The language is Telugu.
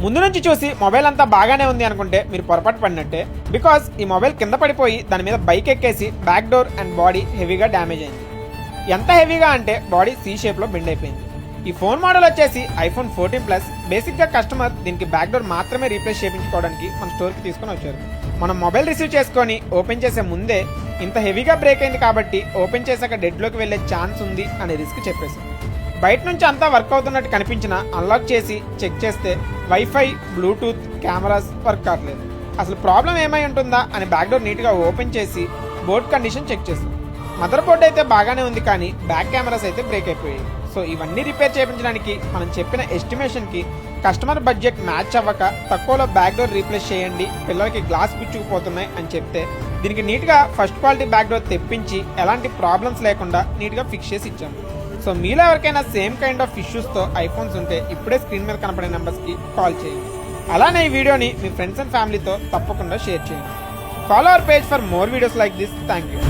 ముందు నుంచి చూసి మొబైల్ అంతా బాగానే ఉంది అనుకుంటే మీరు పొరపాటు పడినట్టే. బికాస్ ఈ మొబైల్ కింద పడిపోయి దాని మీద బైక్ ఎక్కేసి బ్యాక్ డోర్ అండ్ బాడీ హెవీగా డ్యామేజ్ అయింది. ఎంత హెవీగా అంటే బాడీ సి షేప్లో బెండ్ అయిపోయింది. ఈ ఫోన్ మోడల్ వచ్చేసి ఐఫోన్ 14 బేసిక్గా కస్టమర్ దీనికి బ్యాక్ డోర్ మాత్రమే రీప్లేస్ చేయించుకోవడానికి మన స్టోర్కి తీసుకొని వచ్చారు. మనం మొబైల్ రిసీవ్ చేసుకొని ఓపెన్ చేసే ముందే ఇంత హెవీగా బ్రేక్ అయింది కాబట్టి ఓపెన్ చేశాక డెడ్లోకి వెళ్ళే ఛాన్స్ ఉంది అనే రిస్క్ చెప్పేసి బయట నుంచి అంతా వర్క్ అవుతున్నట్టు కనిపించినా అన్లాక్ చేసి చెక్ చేస్తే వైఫై, బ్లూటూత్, కెమెరాస్ వర్క్ కావట్లేదు. అసలు ప్రాబ్లం ఏమై ఉంటుందా అని బ్యాక్ డోర్ నీట్గా ఓపెన్ చేసి బోర్డ్ కండిషన్ చెక్ చేస్తాం. మదర్ బోర్డ్ అయితే బాగానే ఉంది కానీ బ్యాక్ కెమెరాస్ అయితే బ్రేక్ అయిపోయాయి. సో ఇవన్నీ రిపేర్ చేయించడానికి మనం చెప్పిన ఎస్టిమేషన్కి కస్టమర్ బడ్జెట్ మ్యాచ్ అవ్వక తక్కువలో బ్యాక్ డోర్ రీప్లేస్ చేయండి, పిల్లలకి గ్లాస్ గుచ్చుకుపోతున్నాయి అని చెప్తే దీనికి నీట్గా ఫస్ట్ క్వాలిటీ బ్యాక్ డోర్ తెప్పించి ఎలాంటి ప్రాబ్లమ్స్ లేకుండా నీట్గా ఫిక్స్ చేసి ఇచ్చాము. సో మీలో ఎవరికైనా సేమ్ కైండ్ ఆఫ్ ఇష్యూస్తో ఐఫోన్స్ ఉంటే ఇప్పుడే స్క్రీన్ మీద కనపడే నెంబర్స్కి కాల్ చేయండి. అలానే ఈ వీడియోని మీ ఫ్రెండ్స్ అండ్ ఫ్యామిలీతో తప్పకుండా షేర్ చేయండి. Follow our page for more videos like this. Thank you.